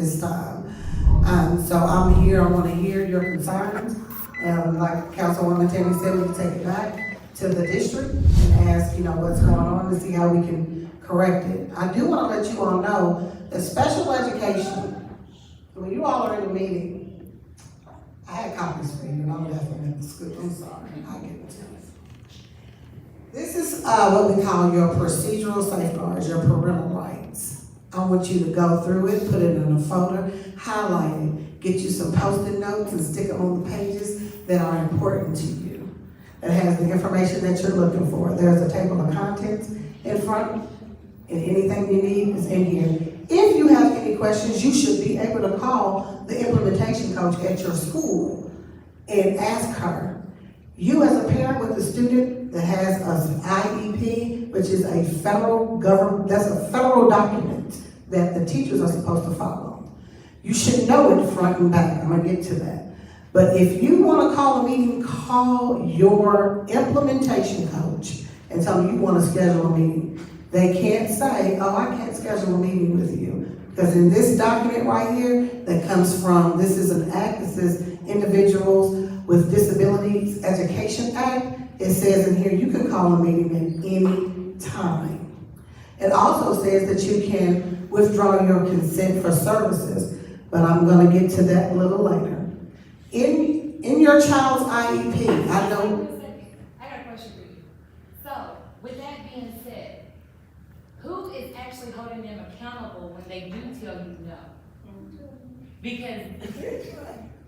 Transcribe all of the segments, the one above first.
this time. So I'm here, I wanna hear your concerns. Like Councilwoman Tammy said, we can take it back to the district and ask, what's going on to see how we can correct it. I do wanna let you all know that special education, when you all are in a meeting, I had copies for you, and I'm definitely at the school, I'm sorry, I'll give it to you. This is what we call your procedural safeguards, your parental rights. I want you to go through it, put it in a folder, highlight it, get you some Post-it notes and stick them on the pages that are important to you. That has the information that you're looking for. There's a table of contents in front, and anything you need is in here. If you have any questions, you should be able to call the implementation coach at your school and ask her. You as a parent with a student that has an IEP, which is a federal government, that's a federal document that the teachers are supposed to follow. You should know it front and back. I'm gonna get to that. But if you wanna call a meeting, call your implementation coach and tell them you wanna schedule a meeting. They can't say, oh, I can't schedule a meeting with you. Because in this document right here, that comes from, this is an act, it says Individuals with Disabilities Education Act. It says in here, you can call a meeting at any time. It also says that you can withdraw your consent for services, but I'm gonna get to that a little later. In your child's IEP, I know. I got a question for you. So, with that being said, who is actually holding them accountable when they do tell you no? Because,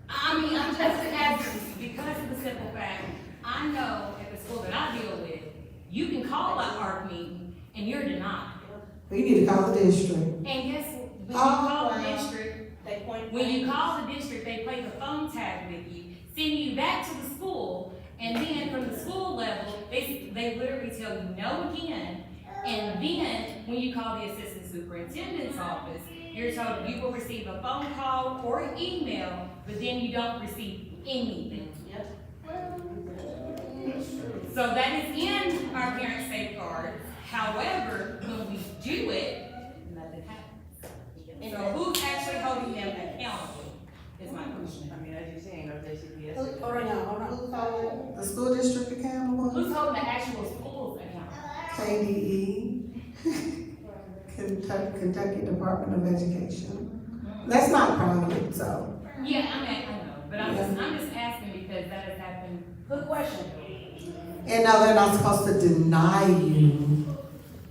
I'm just asking, because of the simple fact, I know at the school that I deal with, you can call an ARC meeting and you're denied. You need to call the district. And guess what? When you call the district, they play the phone tag with you, send you back to the school, and then from the school level, they literally tell you no again. And then, when you call the assistant superintendent's office, you're told you will receive a phone call or an email, but then you don't receive anything. Yep. So that is in our parent safeguard. However, when we do it, nothing happens. So who's actually holding them accountable is my question. I mean, as you're saying, our JCPS. Hold on. Who's holding the school district accountable? Who's holding the actual schools accountable? KDE, Kentucky Department of Education. That's not private, so. Yeah, I know, but I'm just asking because that has happened. Good question. And no, they're not supposed to deny you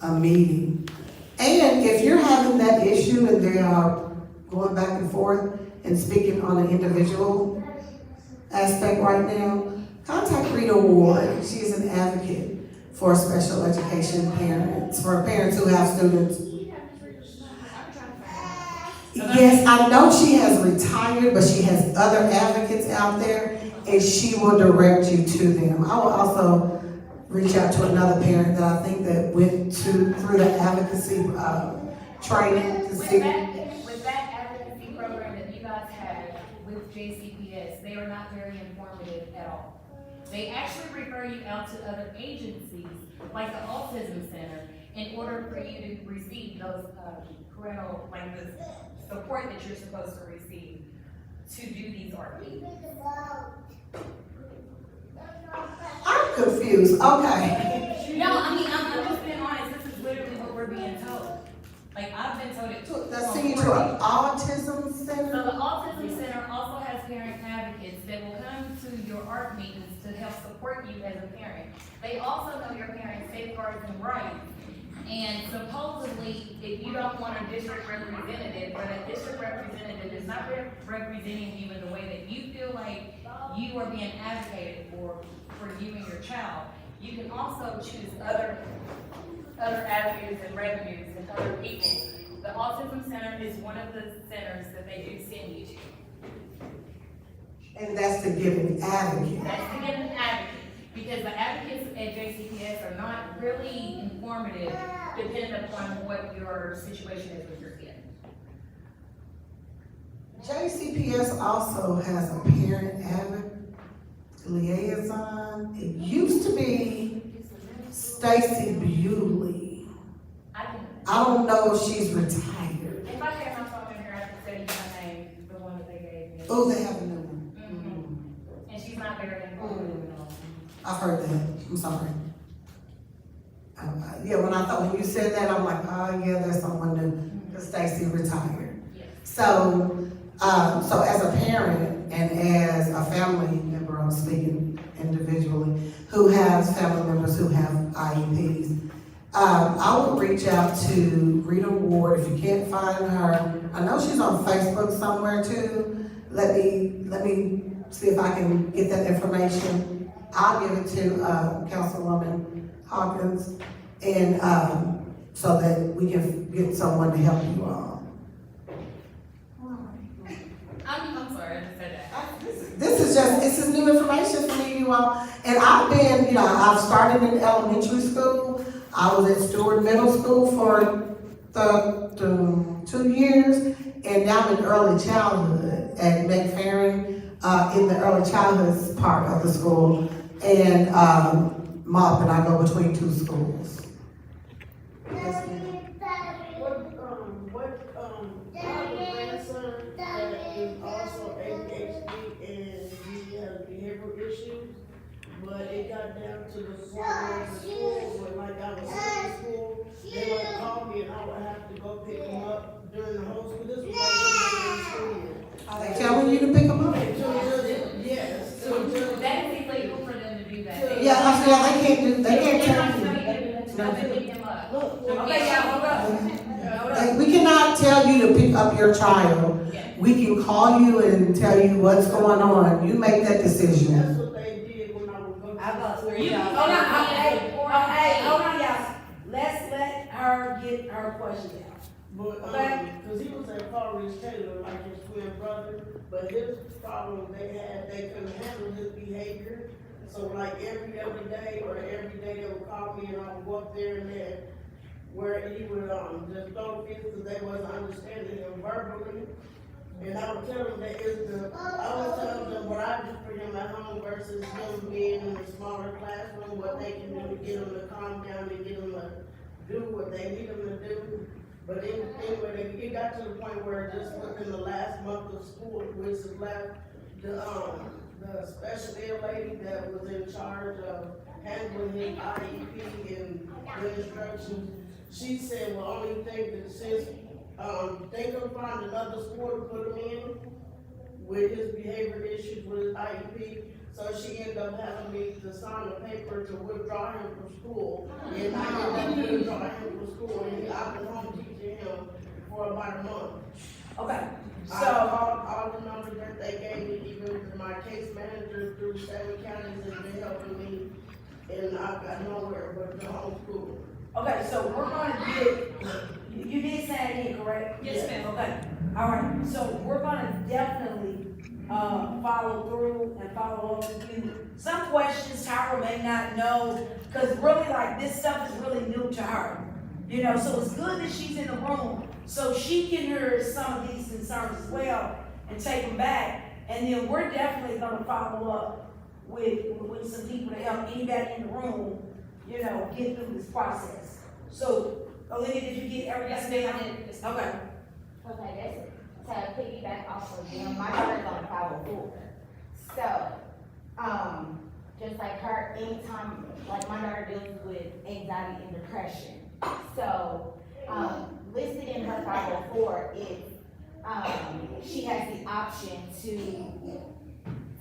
a meeting. And if you're having that issue and they are going back and forth and speaking on an individual aspect right now, contact Rita Ward. She's an advocate for special education parents, for parents who have students. Yes, I know she has retired, but she has other advocates out there, and she will direct you to them. I will also reach out to another parent that I think that went through the advocacy training to see. With that advocacy program that you guys have with JCPS, they are not very informative at all. They actually refer you out to other agencies, like the Autism Center, in order for you to receive those parental, like the support that you're supposed to receive to do these RPs. I'm confused, okay. No, I mean, I'm just being honest, this is literally what we're being told. Like, I've been told it. Let's send you to an autism So center. the Autism Center also has parent advocates that will come to your ARC meetings to help support you as a parent. They also know your parents' safeguards and rights. And supposedly, if you don't want a district representative, or that district representative is not representing you in the way that you feel like you are being advocated for you and your child, you can also choose other avenues and revenues and other people. The Autism Center is one of the centers that they do send you to. And that's to give an advocate. That's to get an advocate, because the advocates at JCPS are not really informative depending upon what your situation is with your kid. JCPS also has a parent advocate liaison. It used to be Stacy Bewley. I I don't know if she's retired. if I had my phone in here, I could tell you how Oh, they have a new one. And she's not very involved. I've heard that, I'm sorry. Yeah, when you said that, I'm like, oh, yeah, there's someone new, because Stacy retired. Yes. So, so as a parent and as a family member, I'm speaking individually, who has family members who have IEPs, I would reach out to Rita Ward. If you can't find her, I know she's on Facebook somewhere too. Let me see if I can get that information. I'll give it to Councilwoman Hawkins, and so that we can get someone to help you all. I'm sorry, I just said that. This is new information for me, you all. And I've been, I've started in elementary school. I was at Stewart Middle School for the 2 years, and now I'm in early childhood at McFerrin, in the early childhood part of the school, and MOP, and I go between 2 schools. Yes, ma'am. I have a grandson that is also ADHD and he has behavioral issues, but it got down to the point where the school, when like I was in school, they would call me and I would have to go pick him up during the whole school. This was like during the school year. Are they telling you to pick them up? Yes. That is illegal for them to do that. Yeah, I said, they can't They're tell not you. telling you to pick them up. Okay, y'all, hold up. Like, we cannot tell you to pick up your child. Yeah. We can call you and tell you what's going on. You make that That's decision. what they did when I was going. I thought we were You- y'all. Hold on, hold on, y'all. Let's let her get her question out. But, Okay. cause he was at Forest Taylor, like his twin brother, but his problem they couldn't handle his behavior. So like every day or every day they would call me and I would go up there and then where he would, just throw fits because they wasn't understanding him verbally. And I would tell them that I would tell them what I do for him at home versus him being in a smaller classroom, what they can do to get him to calm down and get him to do what they need him to do. But anyway, it got to the point where just within the last month of school, which is left, the special ed lady that was in charge of handling his IEP and the instructions, she said, well, only thing that since they could find another school to put him in with his behavior issues with his IEP, so she ended up having me to sign a paper to withdraw him from school. And I ended up withdrawing him from school, and I've been home teaching him for about a month. Okay, So so, all the numbers that they gave me, even my case manager through 7 counties has been helping me, and I've got nowhere but the home school. okay, so we're gonna get, you did say it here, correct? Yes, ma'am. Okay, all right, so we're gonna definitely, follow through and follow up with you. Some questions Tyra may not know, cause really like this stuff is really new to her. So it's good that she's in the room, so she can hear some of these concerns as well and take them back. And then we're definitely gonna follow up with some people to help anybody in the room, get through this process. So, Olivia, did you get everything down? Okay. Okay, that's to piggyback off of them, my daughter's on 504. So, just like her, anytime, like my daughter deals with anxiety and depression. So, listed in her 504 is, she has the option to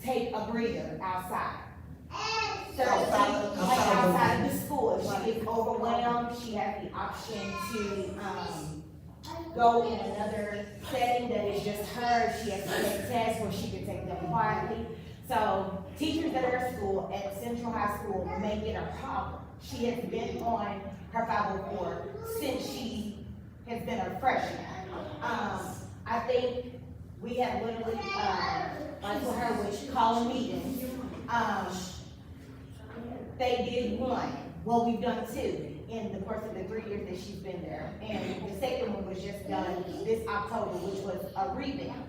take a breather outside. So, like outside of the school, if she gets overwhelmed, she has the option to, go in another setting that is just her. She has to take tests where she can take them quietly. So teachers at her school, at Central High School, make it a problem. She has been on her 504 since she has been a freshman. I think we have literally, like for her, which calling meetings, they did one. Well, we've done 2 in the course of the 3 years that she's been there. And the second one was just done this October, which was a revamp.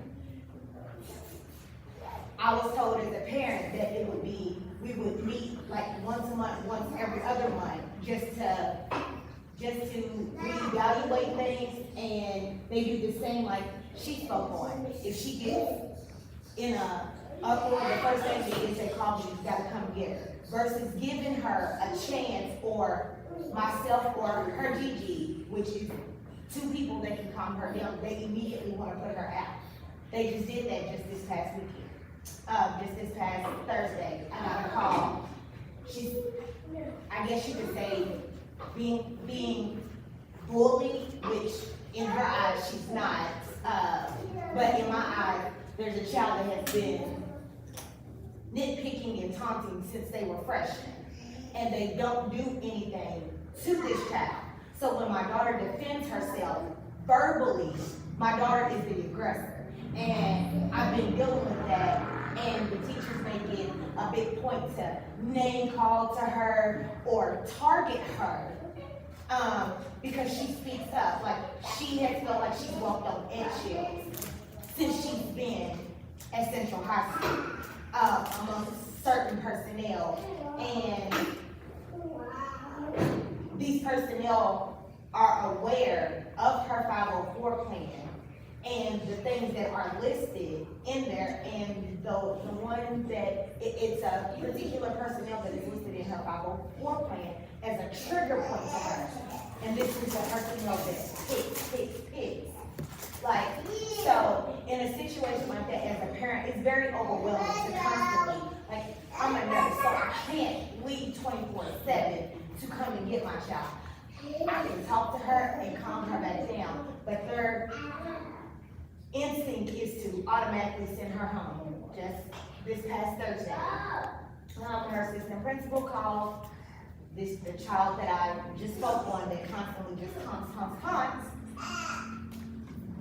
I was told as a parent that it would be, we would meet like once a month, once every other month, just to reevaluate things, and they do the same like she spoke on. If she gets in a uproar, the first thing they is they call me, you gotta come get her. Versus giving her a chance, or myself or her Gigi, which is two people that can calm her down, they immediately wanna put her out. They just did that just this past weekend. Just this past Thursday, I got a call. She's, I guess you could say, being bullied, which in her eyes, she's not. But in my eyes, there's a child that has been nitpicking and taunting since they were freshmen. And they don't do anything to this child. So when my daughter defends herself verbally, my daughter is the aggressor. And I've been dealing with that, and the teachers make it a big point to name call to her or target her. Because she speaks up, like she has felt like she's walked on eggshells since she's been at Central High School, amongst certain personnel. And these personnel are aware of her 504 plan and the things that are listed in there, and the one that, it's a particular personnel that is listed in her 504 plan as a trigger point to her. And this is a personnel that picks. Like, so in a situation like that, as a parent, it's very overwhelming to constantly, like, I'm a nurse, so I can't leave 24/7 to come and get my child. I can talk to her and calm her back down, but their instinct is to automatically send her home. Just this past Thursday, her assistant principal called the child that I just spoke on that constantly just taunts,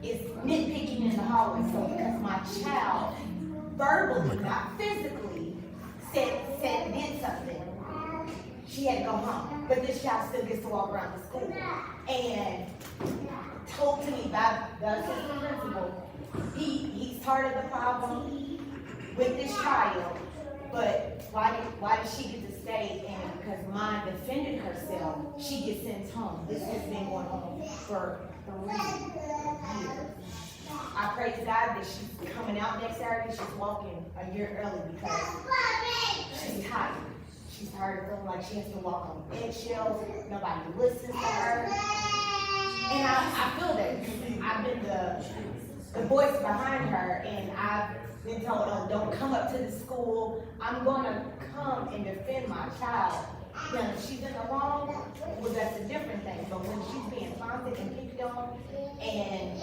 is nitpicking in the hallway. So because my child verbally, not physically, did something, she had to go home. But this child still gets to walk around the school. And told to me by the assistant principal, he's part of the problem with this child, but why did she get to stay? And because mine defended herself, she gets sent home. This has been going on for 3 years. I praise God that she's coming out next Saturday. She's walking a year early because she's tired. She's tired of feeling like she has to walk on eggshells. Nobody listens to her. And I feel that because I've been the voice behind her, and I've been told, oh, don't come up to the school. I'm gonna come and defend my child. Now, if she's in the wrong, well, that's a different thing. But when she's being taunted and picked on, and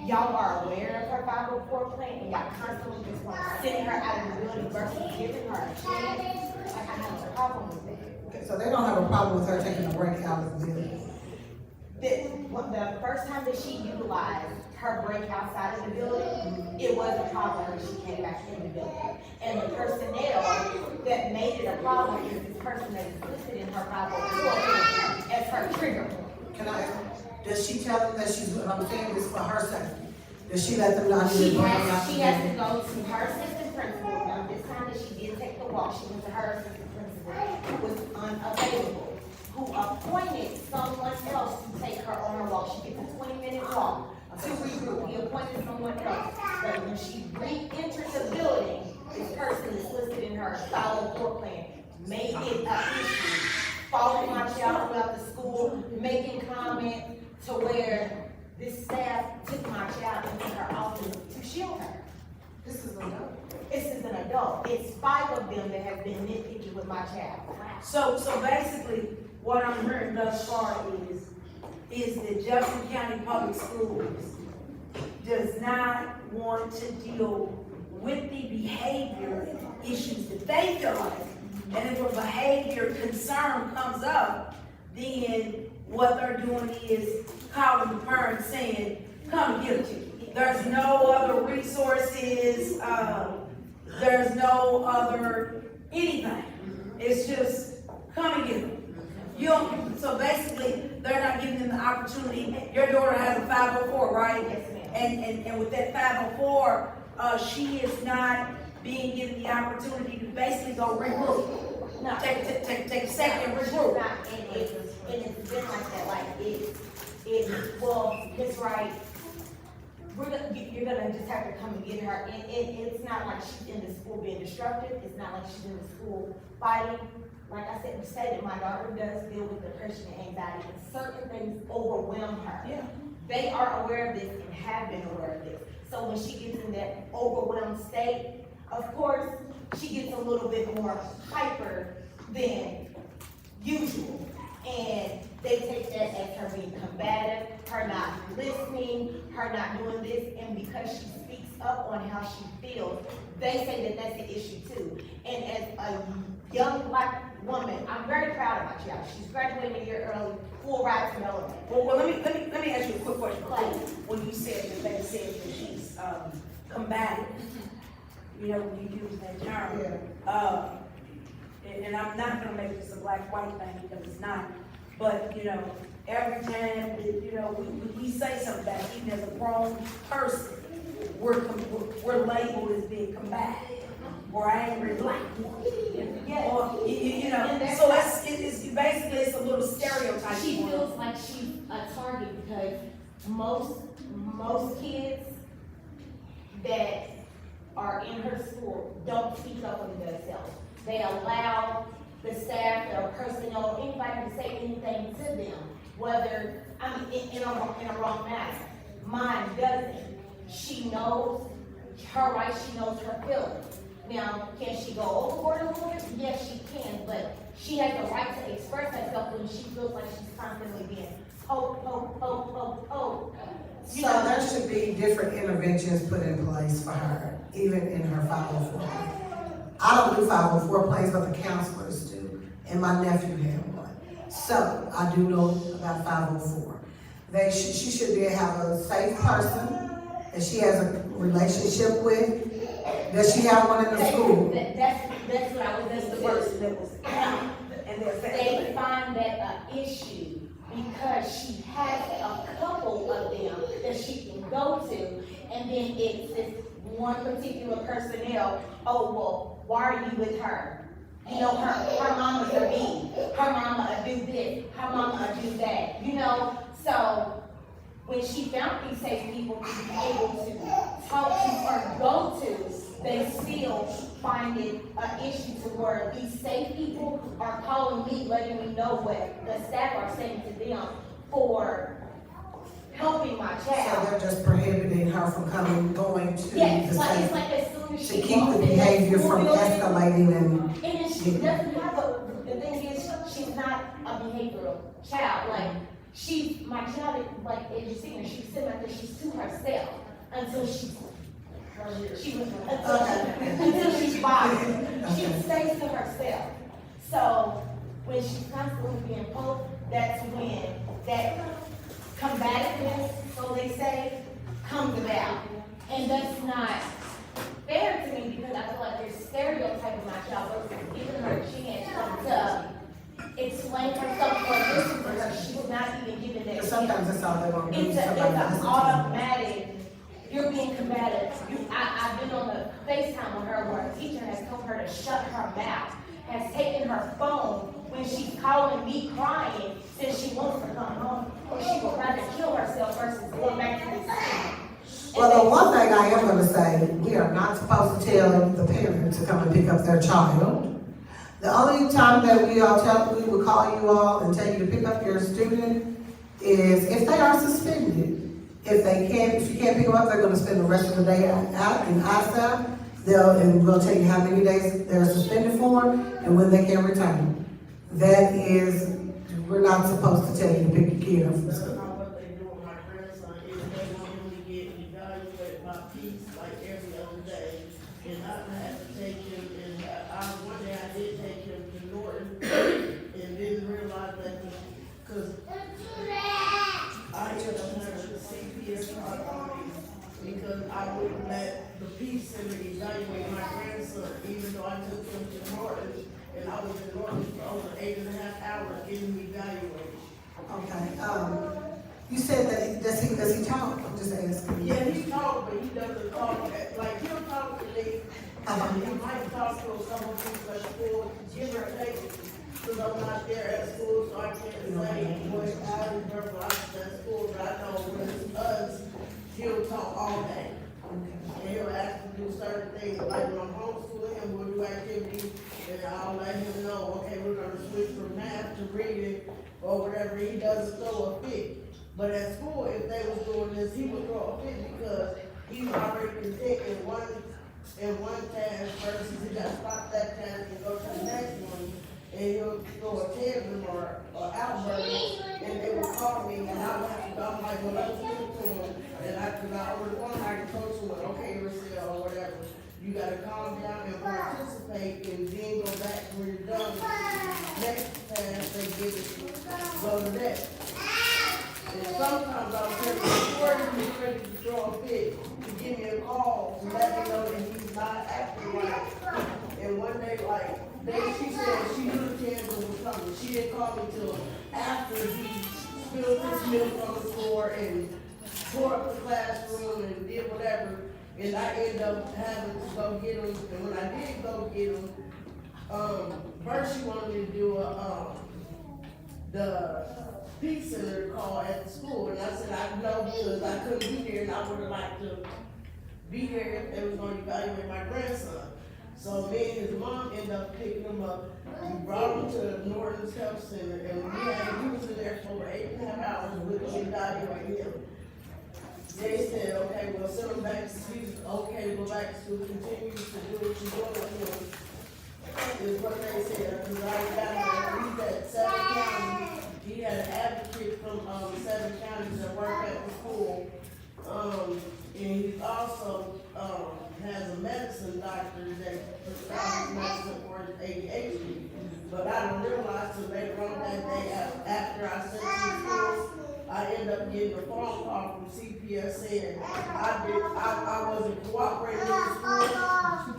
y'all are aware of her 504 plan, and y'all constantly just want to send her out of the building versus giving her a chance, like, I have a problem with that. Okay, so they don't have a problem with her taking a break out of the building? The first time that she utilized her break outside of the building, it was a problem when she came back in the building. And the personnel that made it a problem is this person that is listed in her 504 as her trigger point. Can I, does she tell them that she's, I'm saying this for her safety? Does she let them know? She has to go to her assistant principal. Now, this time that she did take the walk, she went to her assistant principal, who was unavailable, who appointed someone else to take her on her walk. She gets a 20-minute walk to regroup. He appointed someone else. But when she re-enters the building, this person is listed in her 504 plan, made it an issue, following my child throughout the school, making comments to where this staff took my child into her office to shield her. This is an adult. This is an adult. It's 5 of them that have been nitpicky with my child. So basically, what I'm hearing thus far is that Jefferson County Public Schools does not want to deal with the behavior issues that they feel like. And if a behavior concern comes up, then what they're doing is calling the parents saying, come and get it. There's no other resources, there's no other anything. It's just, come and get them. So basically, they're not giving them the opportunity. Your daughter has a 504, right? Yes, ma'am. And with that 504, she is not being given the opportunity to basically go regroup. No. Take a second and She's regroup. not, and it's been like that, like well, Miss Wright, you're gonna just have to come and get her, and it's not like she's in the school being disruptive, it's not like she's in the school fighting. Like I said, my daughter does deal with depression and anxiety, and certain things overwhelm her. Yeah. They are aware of this and have been aware of this. So when she gets in that overwhelmed state, of course, she gets a little bit more hyper than usual. And they take that as her being combative, her not listening, her not doing this, and because she speaks up on how she feels, they say that that's the issue too. And as a young Black woman, I'm very proud of my child. She's graduating a year early, full ride to Melanie. Well, let me ask you a quick question. When you said that they said that she's combative, you know, when you use that term, and I'm not gonna make this a black-white thing because it's not, but you know, every time that, you know, we say something back, even as a grown person, we're labeled as being combative or angry Black woman. Yes. Or, you know, so it's basically it's a little stereotype. She feels like she's a target because most kids that are in her school don't speak up for themselves. They allow the staff or personnel or anybody to say anything to them, whether, I mean, in a wrong manner. Mine doesn't. She knows her rights, she knows her feelings. Now, can she go overboard a little bit? Yes, she can, but she has the right to express herself when she feels like she's constantly being poked. So there should be different interventions put in place for her, even in her 504 plan. I don't do 504 plans, but the counselors do, and my nephew had one. So I do know about 504. She should have a safe person that she has a relationship with. Does she have one in the school? That's what I was, That's the person that was out and their family. they find that an issue because she has a couple of them that she can go to, and then it's this one particular personnel, oh, well, why are you with her? You know, her mama's a bee, her mama do this, her mama do that, you know? So when she found these safe people to be able to talk to or go to, they still find it an issue to where these safe people are calling me, letting me know what the staff are saying to them for helping my So child. they're just prohibiting her from going to Yes, the like, it's safe, like as soon as to she keep walks the in that behavior school from building, escalating and. and then she doesn't have the thing is, she's not a behavioral child, like, my child, like, as you see her, she's sitting right there, she's to herself until she's bothered. She stays to herself. So, when she's constantly being poked, that's when that combativeness, so they say, comes about. And that's not fair to me because I feel like they're stereotyping my child versus giving her a chance to explain herself or listen to her. She's not even given that chance. Sometimes that's all they want to do. It's Somebody an listen to them. automatic, you're being combative. I've been on the FaceTime with her where a teacher has told her to shut her mouth, has taken her phone when she's calling me crying since she wants to come home, or she would rather kill herself versus going back to the school. Well, the one thing I am gonna say, we are not supposed to tell the parent to come and pick up their child. The only time that we will call you all and tell you to pick up your student is if they are suspended. If you can't pick them up, they're gonna spend the rest of the day out in ISAP. And we'll tell you how many days they're suspended for and when they can return. That is, we're not supposed to tell you to pick your kid up from That's school. not what they do with my grandson, is they want him to get evaluated by peace like every other day. And I had to take him, and one day I did take him to Norton, and didn't realize that, because I ended up having a CPS card on me, because I wouldn't let the peace center evaluate my grandson, even though I took him to Norton, and I was in Norton for over 8.5 hours getting evaluated. Okay, you said that, does he talk? I'm just asking. Yeah, he talks, but he doesn't talk, like, he'll talk to me, he might talk to someone who's at school, give or take, because I'm not there at school, so I can't say what I verbalize at school, but I know when it's us, he'll talk all day. And he'll ask to do certain things, like when I'm homeschooling him, we'll do activities, and I'll let him know, okay, we're gonna switch from math to reading, or whatever, he doesn't throw a fit. But at school, if they was doing this, he would throw a fit because he's already content in one task versus he got to stop that task and go to the next one, and he'll throw a tantrum or outburst, and they would call me, and I would have to go, I'm like, well, let's give it to him, and cause I already wanted, I can coach him, like, okay, Rochelle, or whatever, you gotta calm down and participate, and then go back when you're done. Next task, they give it to you, go to that. And sometimes I'll tell you, before he's ready to throw a fit, to give me a call, to let me know that he's not acting right. And one day, she said she knew the tantrum was coming. She didn't call me till after he spilled his milk on the floor and tore up the classroom and did whatever. And I ended up having to go get him. And when I did go get him, first she wanted me to do the peace center call at the school. And I said, I know because I couldn't be there and I would have liked to be there if they was going to evaluate my grandson. So me and his mom ended up picking him up. We brought him to Norton's Health Center, and he was in there for over 8.5 hours with them evaluating him. They said, okay, well, send him back to school. Okay, go back to school, continue to do what you're doing with him. Is what they said, because I got him, he's at 7 counties. He had an advocate from 7 counties that work at the school. And he also has a medicine doctor that prescribes medicine for his ADHD. But I didn't realize till later on that day after I sent him to school, I ended up getting a phone call from CPS saying I wasn't cooperating with the school.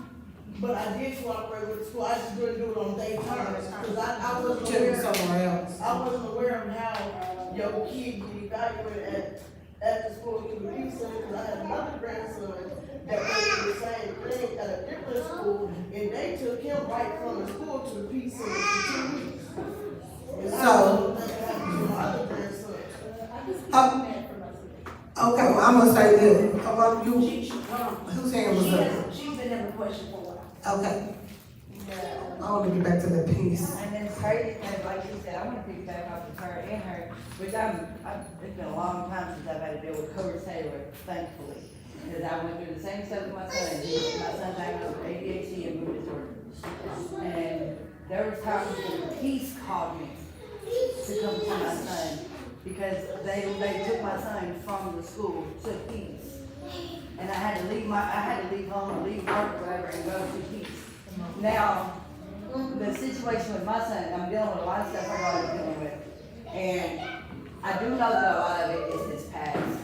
But I did cooperate with the school, I just didn't do it on day terms, because I wasn't aware of how your kid get evaluated at the school through the peace center, because I had another grandson that went through the same thing at a different school, and they took him right from the school to the peace center for 2 weeks. And So- that happened to my other grandson. Okay, well, I'm gonna say this, whose hand was up? She's been having a question for a while. Okay, I want to get back to the piece. And then her, and like you said, I want to piggyback off of her and her, which it's been a long time since I've had to deal with Coach Taylor, thankfully. Because I went through the same stuff with my son. My son diagnosed with ADHD and mood disorder. And there was times when the police called me to come to my son because they took my son from the school to peace. And I had to leave home or leave work or whatever and go to peace. Now, the situation with my son, I'm dealing with a lot of stuff I'm always dealing with. And I do know that a lot of it is his past.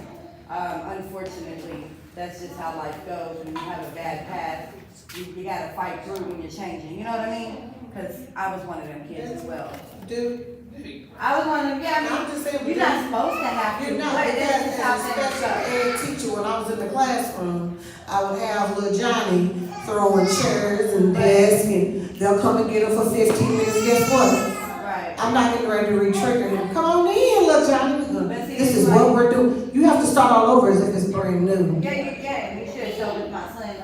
Unfortunately, that's just how life goes. When you have a bad past, you gotta fight through when you're changing. You know what I mean? Because I was one of them kids as well. Dude, I was one of them, yeah, I'm just saying, you're not supposed to have to. you're not, but that's just how as a things special go. ed teacher, when I was in the classroom, I would have little Johnny throwing chairs and desks, and they'll come and get him for 15 minutes, guess what? Right. I'm not getting ready to re-trigger him. Come on in, little Johnny. But see, This is like- what we're doing. You have to start all over as if it's brand new. Yeah, and you should have showed with my son,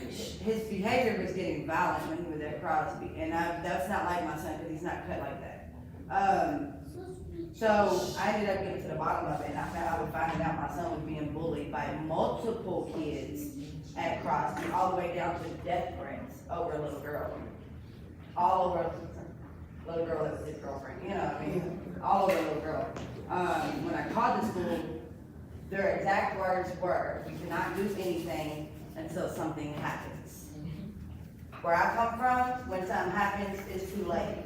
his behavior was getting violent when he was at Crosby, and that's not like my son, because he's not cut like that. So I ended up getting to the bottom of it, and I was finding out my son was being bullied by multiple kids at Crosby, all the way down to death threats over a little girl. All over a little girl that was his girlfriend, you know what I mean? All over a little girl. When I called the school, their exact words were, "We cannot do anything until something happens." Where I come from, when something happens, it's too late.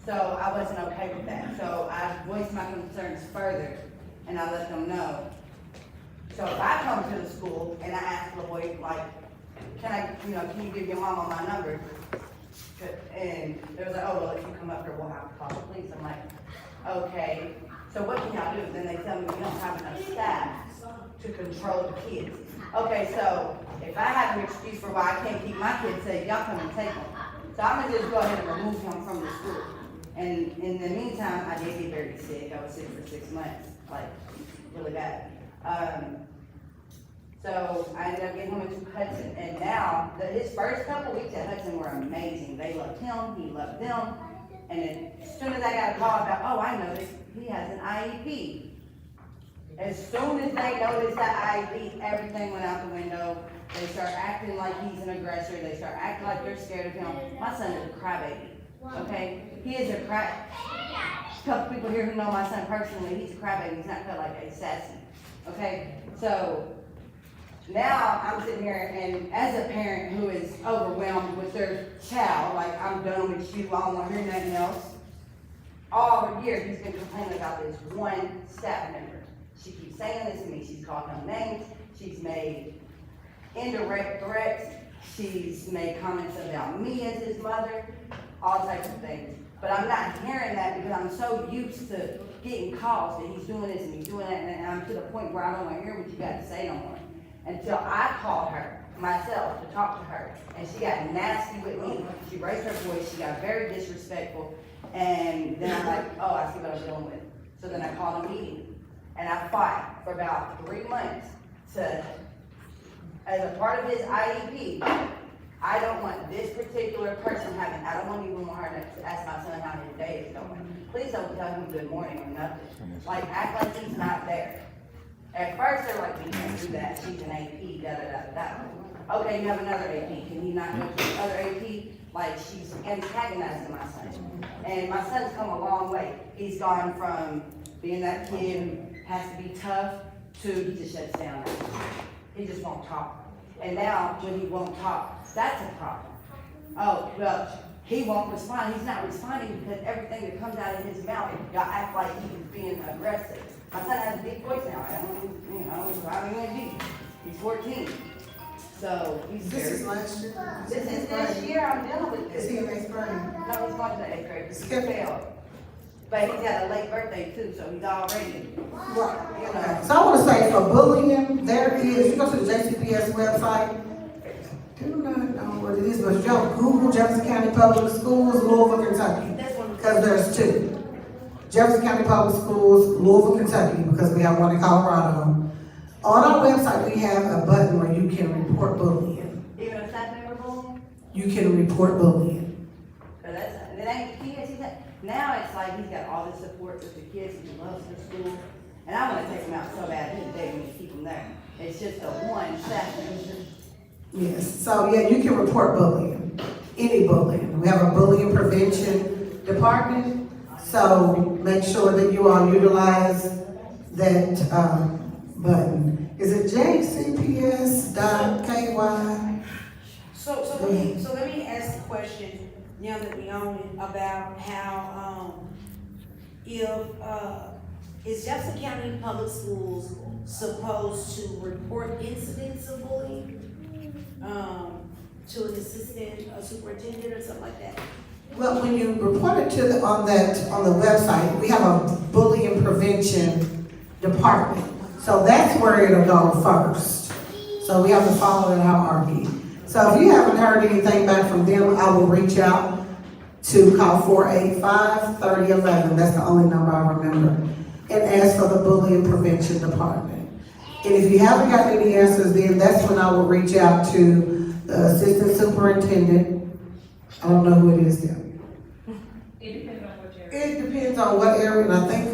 So I wasn't okay with that. So I voiced my concerns further, and I let them know. So if I come to the school and I ask the boy, like, can you give your mama my number? And they was like, oh, well, if you come up here, we'll have to call the police. I'm like, okay, so what can y'all do? Then they tell me we don't have enough staff to control the kids. Okay, so if I have an excuse for why I can't keep my kids safe, y'all come and take them. So I'm gonna just go ahead and remove him from the school. And in the meantime, I did get very sick. I was sick for 6 months, like really bad. So I ended up getting him into Hudson, and now, his first couple weeks at Hudson were amazing. They loved him, he loved them, and then as soon as I got a call about, oh, I noticed he has an IEP. As soon as they noticed that IEP, everything went out the window. They start acting like he's an aggressor, they start acting like they're scared of him. My son is a crybaby, okay? He is a couple people here who know my son personally, he's a crybaby, he's not cut like a sassy, okay? So, now I'm sitting here and as a parent who is overwhelmed with their child, like I'm done with you, I don't want to hear nothing else. All year he's been complaining about this one staff member. She keeps saying this to me, she's called him names, she's made indirect threats, she's made comments about me as his mother, all types of things. But I'm not hearing that because I'm so used to getting calls that he's doing this and he's doing that, and I'm to the point where I don't want to hear what you got to say no more. Until I called her myself to talk to her, and she got nasty with me. She raised her voice, she got very disrespectful, and then I'm like, oh, I see what I'm dealing with. So then I called a meeting, and I fought for about 3 months to, as a part of his IEP, I don't want this particular person having, I don't even want her to ask my son how his day is going. Please don't tell him good morning or nothing. Like, act like he's not there. At first, they're like, we can't do that, she's an AP, da-da-da-da. Okay, you have another AP, can you not go to the other AP? Like, she's antagonizing my son. And my son's come a long way. He's gone from being that kid who has to be tough to he just shuts down. He just won't talk. And now, when he won't talk, that's a problem. Oh, well, he won't respond. He's not responding because everything that comes out of his mouth, y'all act like he's being aggressive. My son has a big voice now. I don't even be. He's 14. So he's This very. is last year? This is this year I'm dealing with Is this. he in eighth grade? No, he's going to the 8th grade. He's Skip. failed. But he's got a late birthday too, so he's already, Right. you Okay. know. So I want to say for bullying, there is, you go to the JCPS website, do not know what it is, but you Google Jefferson County Public Schools, Louisville, Kentucky, That's one. because there's two. Jefferson County Public Schools, Louisville, Kentucky, because we have one in Colorado. On our website, we have a button where you can report bullying. Even a staff member bullying. You can report bullying. So that's, it ain't, he's now it's like he's got all this support with the kids, he loves the school. And I want to take him out so bad, he's begging me to keep him there. It's just the one staff member. Yes, so yeah, you can report bullying, any bullying. We have a bullying prevention department, so make sure that you all utilize that button. Is it jcps.ky? So let me ask a question, now that we own it, about how, is Jefferson County Public Schools supposed to report incidents of bullying? To an assistant, a superintendent or something like that? Well, when you report it to on the website, we have a bullying prevention department. So that's where it'll go first. So we have to follow that hierarchy. So if you haven't heard anything back from them, I will reach out to call 485-3011. That's the only number I remember. And ask for the bullying prevention department. And if you haven't got any answers, then that's when I will reach out to the assistant superintendent. I don't know who it is yet. It depends on which area. It depends on what area, and I think,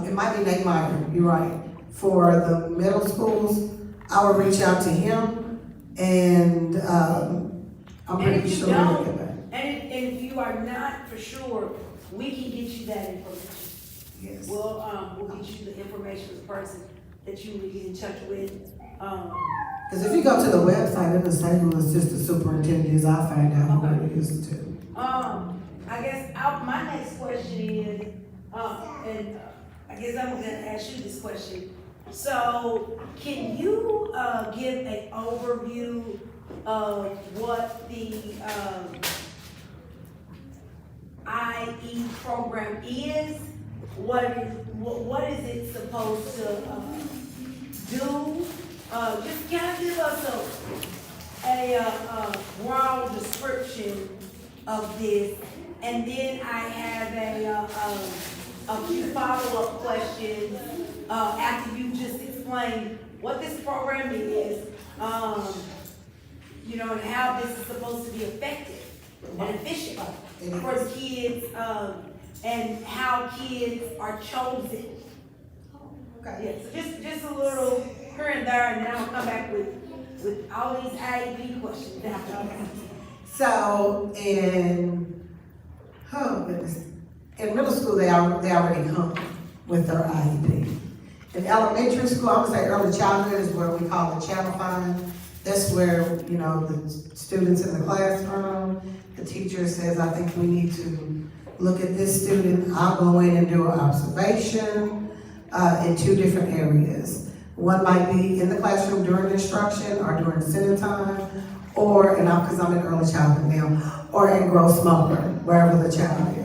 it might be Nate Meyer, you're right. For the middle schools, I will reach out to him, and, I'm And pretty if you sure he'll get don't, back. and if you are not for sure, we can get you that information. Yes. We'll get you the information of the person that you will get in touch with. Because if you go to the website, it'll say who assistant superintendent is, I'll find out who it is too. I guess my next question is, I guess I'm gonna ask you this question. So, can you, give an overview of what the, IE program is? What is it supposed to, do? Just kind of give us a broad description of this, and then I have a few follow-up questions, after you just explain what this program is, you know, and how this is supposed to be effective and efficient for the kids, and how kids are chosen. Okay. Yeah, so just a little here and there, and then I'll come back with all these IEP questions after. So oh goodness, in middle school, they already come with their IEP. In elementary school, I would say early childhood is where we call it channel find. That's where, you know, the students in the classroom, the teacher says, I think we need to look at this student. I'll go in and do an observation in two different areas. One might be in the classroom during instruction or during center time, or, because I'm in early childhood now, or in gross motor, wherever the child is.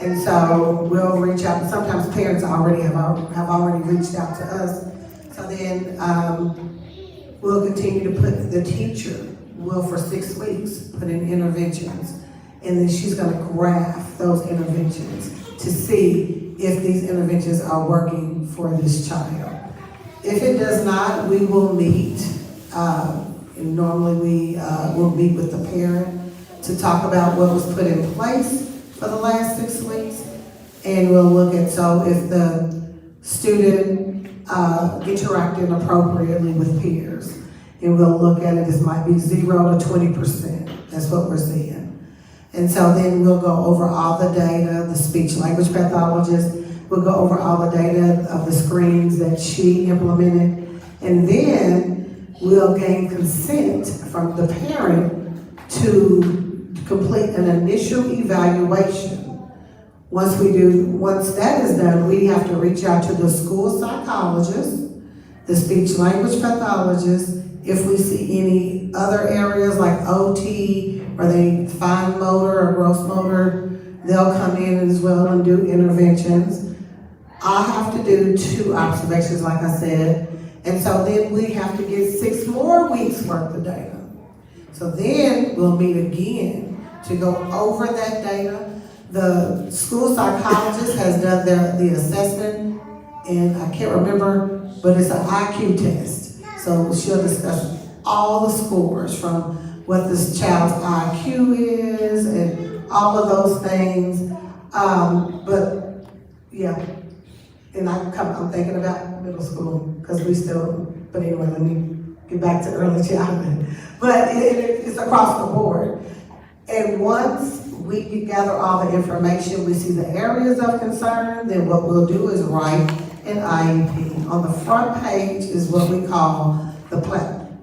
And so we'll reach out, sometimes parents already have already reached out to us. So then we'll continue to put, the teacher will for 6 weeks put in interventions. And then she's gonna graph those interventions to see if these interventions are working for this child. If it does not, we will meet, and normally we will meet with the parent to talk about what was put in place for the last 6 weeks. And we'll look at, so if the student interacting appropriately with peers, and we'll look at it, this might be 0 to 20%. That's what we're seeing. And so then we'll go over all the data, the speech language pathologist, we'll go over all the data of the screens that she implemented. And then we'll gain consent from the parent to complete an initial evaluation. Once that is done, we have to reach out to the school psychologist, the speech language pathologist. If we see any other areas like OT, or they fine motor or gross motor, they'll come in as well and do interventions. I have to do 2 observations, like I said. And so then we have to get 6 more weeks worth of data. So then we'll meet again to go over that data. The school psychologist has done the assessment, and I can't remember, but it's an IQ test. So she'll discuss all the scores from what this child's IQ is and all of those things. But yeah, and I'm thinking about middle school because but anyway, let me get back to early childhood. But it's across the board. And once we gather all the information, we see the areas of concern, then what we'll do is write an IEP. On the front page is what we call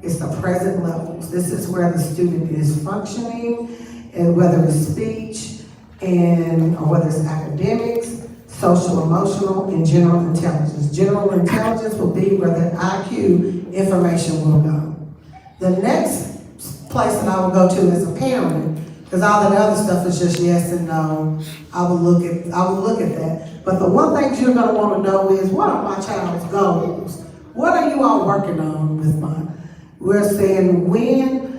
it's the present levels. This is where the student is functioning, and whether it's speech, or whether it's academics, social, emotional, and general intelligence. General intelligence will be where the IQ information will go. The next place that I will go to as a parent, because all that other stuff is just yes and no. I will look at that. But the one thing you're gonna want to know is, what are my child's goals? What are you all working on with mine? We're saying when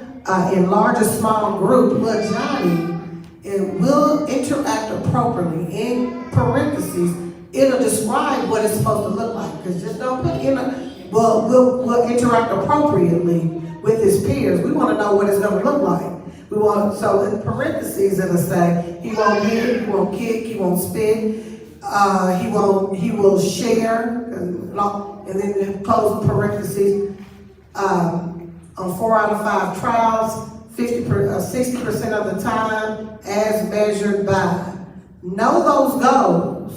in large or small group, little Johnny, it will interact appropriately. In parentheses, it'll describe what it's supposed to look like. Because just don't put will interact appropriately with his peers. We want to know what it's going to look like. So in parentheses, it'll say he won't hit, he won't kick, he won't spit, he will share, and then close parentheses. On 4 out of 5 trials, 60% of the time, as measured by. Know those goals,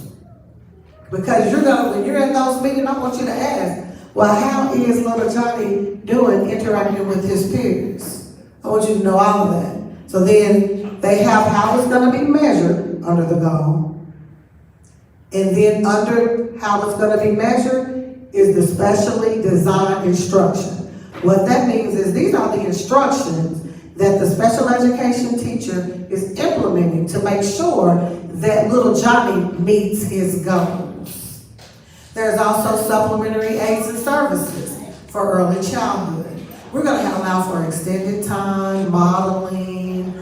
because when you're in those meetings, I want you to ask, well, how is little Johnny doing interacting with his peers? I want you to know all of that. So then they have how it's going to be measured under the goal. And then under how it's going to be measured is the specially designed instruction. What that means is these are the instructions that the special education teacher is implementing to make sure that little Johnny meets his goals. There's also supplementary aids and services for early childhood. We're going to allow for extended time, modeling,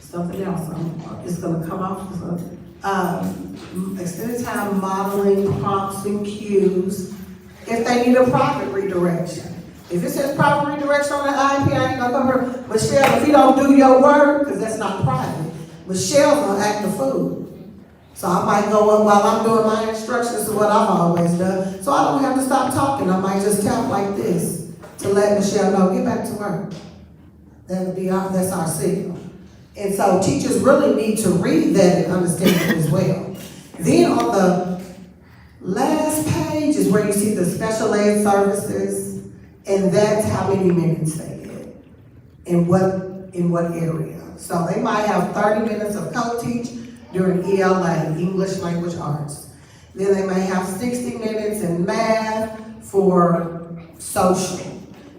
something else. It's going to come off. extended time modeling prompts and cues. If they need a private redirection. If it says private redirection on the IEP, I ain't gonna come here, Michelle, if you don't do your work, because that's not private, Michelle's gonna act the fool. So I might go up while I'm doing my instructions to what I've always done. So I don't have to stop talking. I might just tap like this to let Michelle know, get back to work. That's our signal. And so teachers really need to read that and understand it as well. Then on the last page is where you see the special ed services, and that's how many minutes they get. In what area. So they might have 30 minutes of co-teach during ELA, English Language Arts. Then they may have 60 minutes in math for social.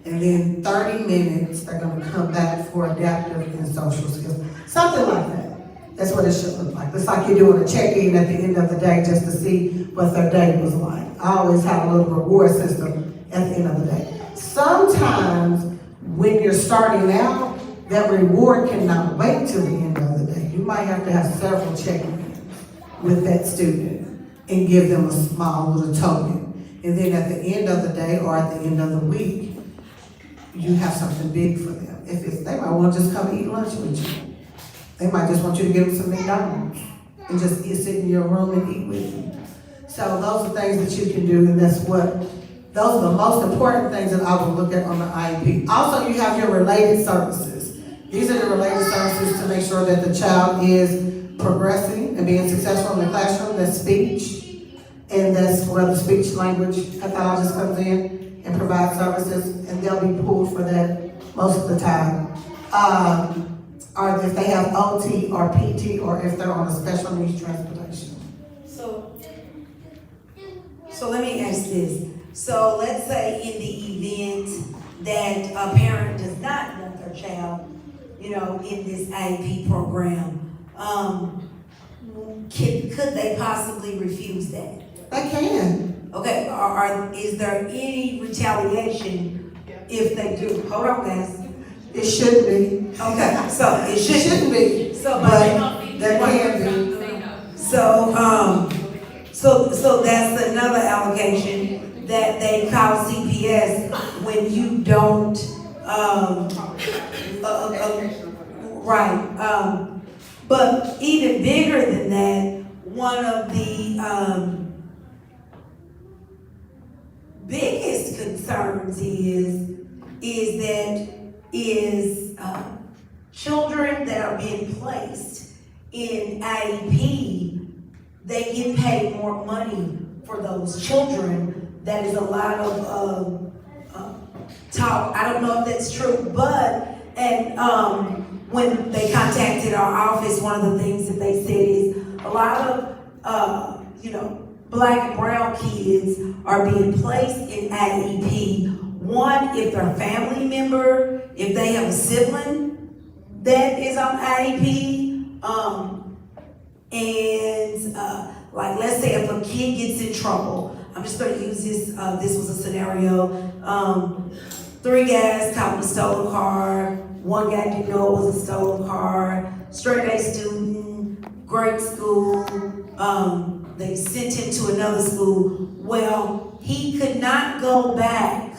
And then 30 minutes, they're gonna come back for adaptive and social skills. Something like that. That's what it should look like. It's like you're doing a check-in at the end of the day just to see what their day was like. I always have a little reward system at the end of the day. Sometimes when you're starting out, that reward cannot wait till the end of the day. You might have to have several check-ins with that student and give them a small little token. And then at the end of the day or at the end of the week, you have something big for them. They might want to just come eat lunch with you. They might just want you to give them some McDonald's and just sit in your room and eat with you. So those are things that you can do, and those are the most important things that I will look at on the IEP. Also, you have your related services. These are the related services to make sure that the child is progressing and being successful in the classroom. That's speech, and that's where the speech language pathologist comes in and provides services, and they'll be pulled for that most of the time. Or if they have OT or PT, or if they're on a special needs transportation. So let me ask this. So let's say in the event that a parent does not want their child, in this IEP program, could they possibly refuse that? They can. Okay, is there any retaliation if they do? Hold on, guys. It should be. Okay, so it shouldn't be. So, But there can be. So that's another allegation that they call CPS when you don't, right. But even bigger than that, one of the biggest concerns is children that are being placed in IEP, they get paid more money for those children. That is a lot of talk. I don't know if that's true, but when they contacted our office, one of the things that they said is a lot of Black and brown kids are being placed in IEP. One, if they're a family member, if they have a sibling that is on IEP, like let's say if a kid gets in trouble, I'm just going to use this. This was a scenario. 3 guys caught a stolen car. 1 guy didn't know it was a stolen car. Straight A student, great school. They sent him to another school. Well, he could not go back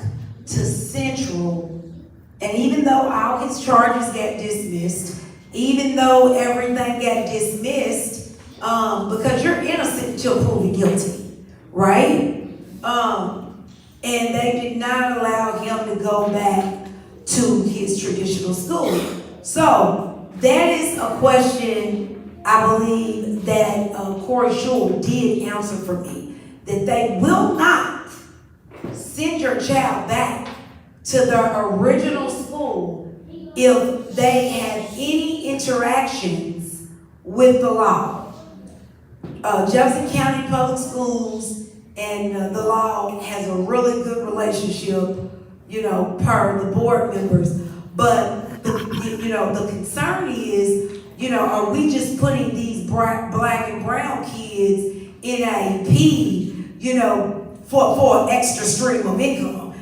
to Central, and even though all his charges got dismissed, even though everything got dismissed, because you're innocent until proven guilty, right? And they did not allow him to go back to his traditional school. So that is a question I believe that Corey Shule did answer for me, that they will not send your child back to their original school if they had any interactions with the law. Jefferson County Public Schools and the law has a really good relationship, per the board members. But the concern is, are we just putting these Black and brown kids in IEP, for an extra stream of income?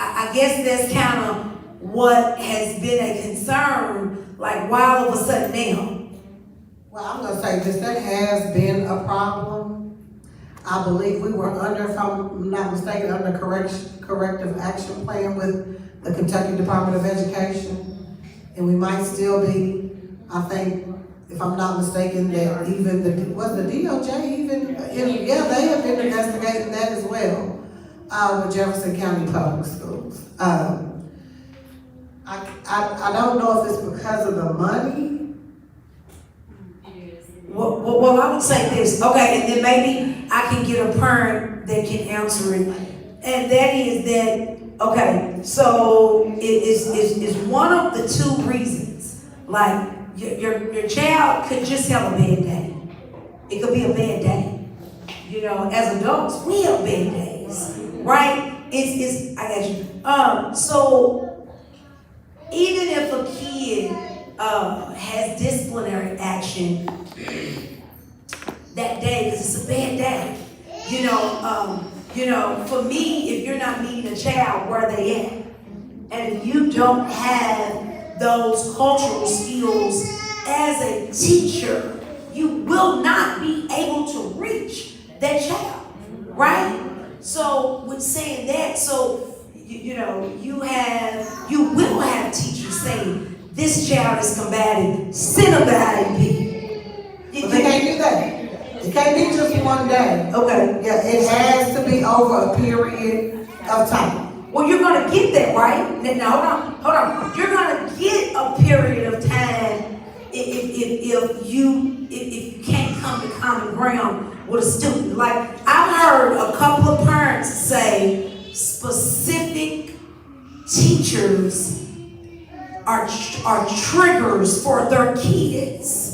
I guess that's kind of what has been a concern, like why all of a sudden now? Well, I'm gonna say this, that has been a problem. I believe we were under, if I'm not mistaken, under corrective action plan with the Kentucky Department of Education. And we might still be, I think, if I'm not mistaken, that even was the DOJ even, yeah, they have been investigating that as well, with Jefferson County Public Schools. I don't know if it's because of the money. Well, I would say this, okay, and then maybe I can get a parent that can answer it. And that is that, okay, so it is one of the two reasons. Like, your child could just have a bad day. It could be a bad day. You know, as adults, we have bad days, right? I got you. So, even if a kid has disciplinary action that day, because it's a bad day, you know, for me, if you're not meeting a child where they at, and if you don't have those cultural skills as a teacher, you will not be able to reach that child, right? So with saying that, so you will have teachers saying, this child is combative, send them to IEP. But they can't do that. It can't be just one day. Okay. Yeah, it has to be over a period of time. Well, you're gonna get that, right? Now, hold on. You're gonna get a period of time if you can't come to common ground with a student. Like, I've heard a couple of parents say specific teachers are triggers for their kids.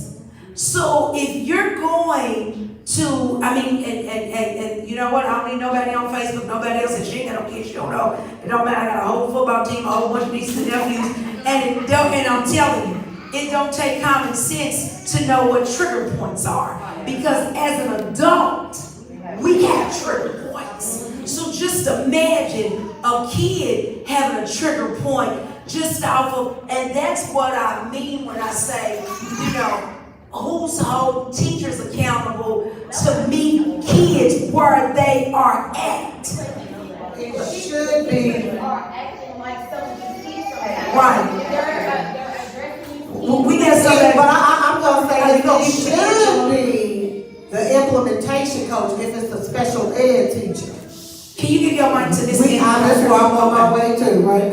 So if you're going to, and you know what, I don't need nobody on Facebook, nobody else, and she ain't got no kids, she don't know. It don't matter, I got a whole football team, a whole bunch of nieces and nephews, and I'm telling you, it don't take common sense to know what trigger points are. Because as an adult, we have trigger points. So just imagine a kid having a trigger point just off of, and that's what I mean when I say, who's holding teachers accountable to meet kids where they are at. It should be. Are acting like some of these kids are. Right. They're addressing these kids. We got somebody. But I'm gonna say it should be the implementation coach if it's a special ed teacher. Can you give your mic to this? That's where I'm on my way to, right?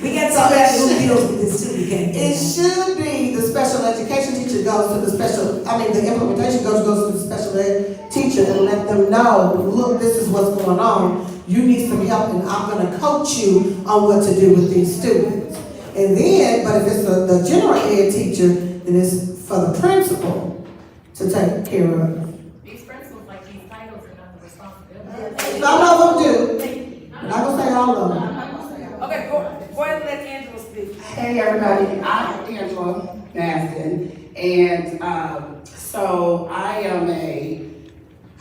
We got somebody who deals with this too. It should be the special education teacher goes to the implementation coach goes to the special ed teacher and let them know, look, this is what's going on. You need some help and I'm gonna coach you on what to do with these students. And then, but if it's the general ed teacher, then it's for the principal to take care of. These principals, like these titles, are not the responsibility. Some of them do. I'm not gonna say all of them. Okay, go ahead and let Angela speak. Hey everybody, I'm Angela Maston, and so I am I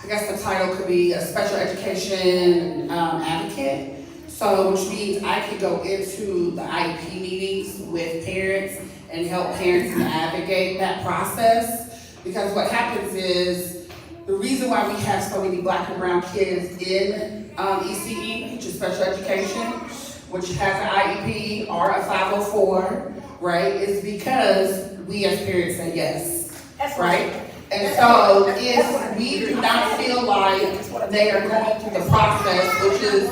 guess the title could be a special education advocate. So which means I could go into the IEP meetings with parents and help parents navigate that process. Because what happens is, the reason why we have so many Black and brown kids in ECE, which is special education, which has an IEP or a 504, right, is because we as parents say yes, right? And so if we do not feel like they are going through the process, which is,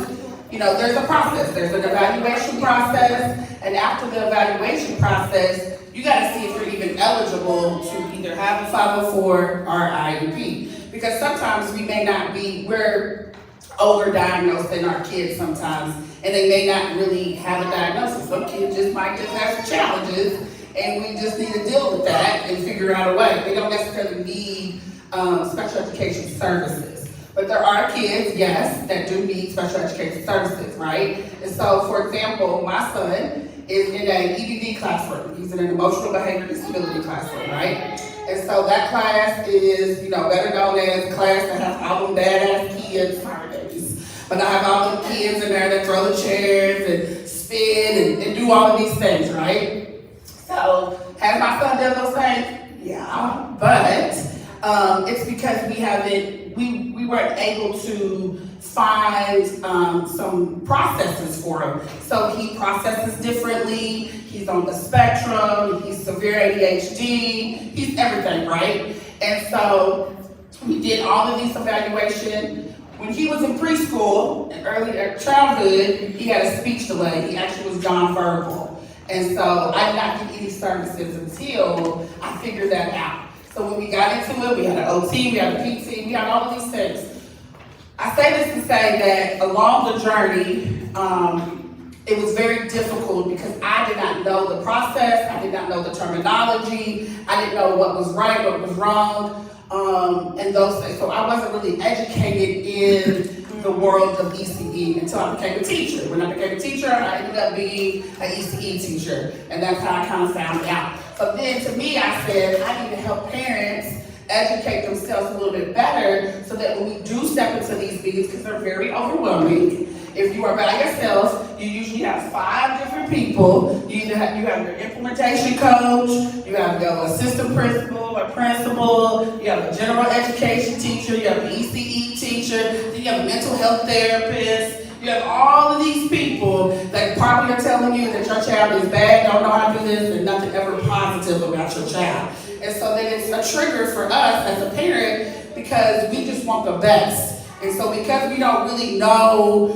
there's a process, there's an evaluation process, and after the evaluation process, you gotta see if you're even eligible to either have a 504 or IEP. Because sometimes we may not be, we're overdiagnosed in our kids sometimes, and they may not really have a diagnosis. Some kids just might just have some challenges, and we just need to deal with that and figure out a way. They don't necessarily need special education services. But there are kids, yes, that do need special education services, right? And so, for example, my son is in an EBD classroom. He's in an emotional behavior disability classroom, right? And so that class is, better known as a class that has all them badass kids, sorry babies, but I have all them kids in there that throw the chairs and spin and do all of these things, right? So, has my son done those things? Yeah, but, it's because we weren't able to find, some processes for him. So he processes differently, he's on the spectrum, he's severe ADHD, he's everything, right? And so we did all of these evaluations. When he was in preschool and early childhood, he had a speech delay. He actually was nonverbal. And so I did not get any services until I figured that out. So when we got into it, we had an OT, we had a PT, we had all of these things. I say this to say that along the journey, it was very difficult because I did not know the process, I did not know the terminology, I didn't know what was right, what was wrong, and those things. So I wasn't really educated in the world of ECE until I became a teacher. When I became a teacher, I ended up being an ECE teacher, and that's how I kind of found out. So then to me, I said, I need to help parents educate themselves a little bit better so that when we do step into these meetings, because they're very overwhelming, if you are by yourself, you usually have 5 different people. You have your implementation coach, you have your assistant principal or principal, you have a general education teacher, you have an ECE teacher, then you have a mental health therapist. You have all of these people that probably are telling you that your child is bad, don't know how to do this, and nothing ever positive about your child. And so then it's a trigger for us as a parent because we just want the best. And so because we don't really know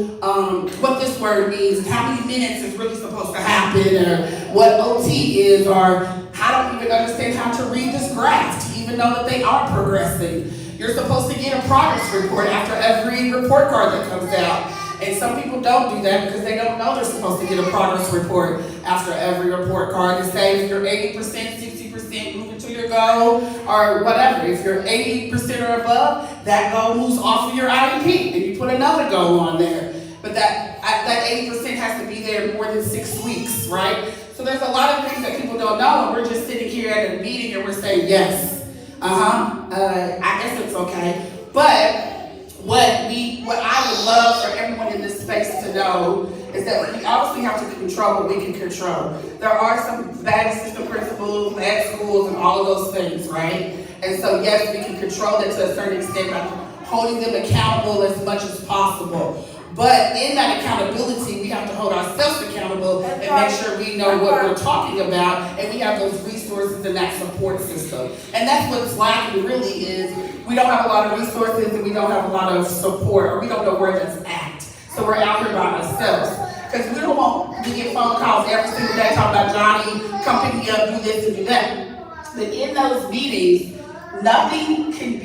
what this word means, and how many minutes is really supposed to happen, or what OT is, or I don't even understand how to read this graph to even know that they are progressing. You're supposed to get a progress report after every report card that comes out. And some people don't do that because they don't know they're supposed to get a progress report after every report card to say if you're 80%, 60% moving to your goal, or whatever. If you're 80% or above, that goal moves off of your IEP, and you put another goal on there. But that 80% has to be there more than 6 weeks, right? So there's a lot of things that people don't know, and we're just sitting here at a meeting and we're saying yes. I guess it's okay. But what I would love for everyone in this space to know is that we obviously have to control what we can control. There are some bad assistant principals, bad schools, and all of those things, right? And so yes, we can control that to a certain extent by holding them accountable as much as possible. But in that accountability, we have to hold ourselves accountable and make sure we know what we're talking about, and we have those resources and that support system. And that's what's lacking really is we don't have a lot of resources and we don't have a lot of support, or we don't know where that's at. So we're out here by ourselves. Because we don't want to get phone calls every single day talking about Johnny, come pick me up, do this and do that. But in those meetings, nothing can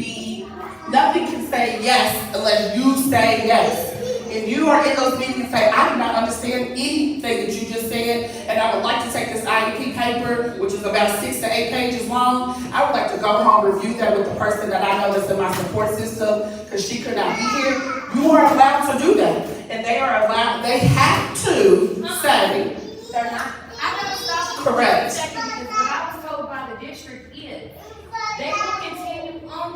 say yes unless you say yes. If you are in those meetings and say, I do not understand anything that you just said, and I would like to take this IEP paper, which is about 6 to 8 pages long, I would like to go home and review that with the person that I know that's in my support system, because she could not be here. You are allowed to do that. And they have to say, They're not. I never stopped you Correct. for a second, because what I was told by the district is they will continue on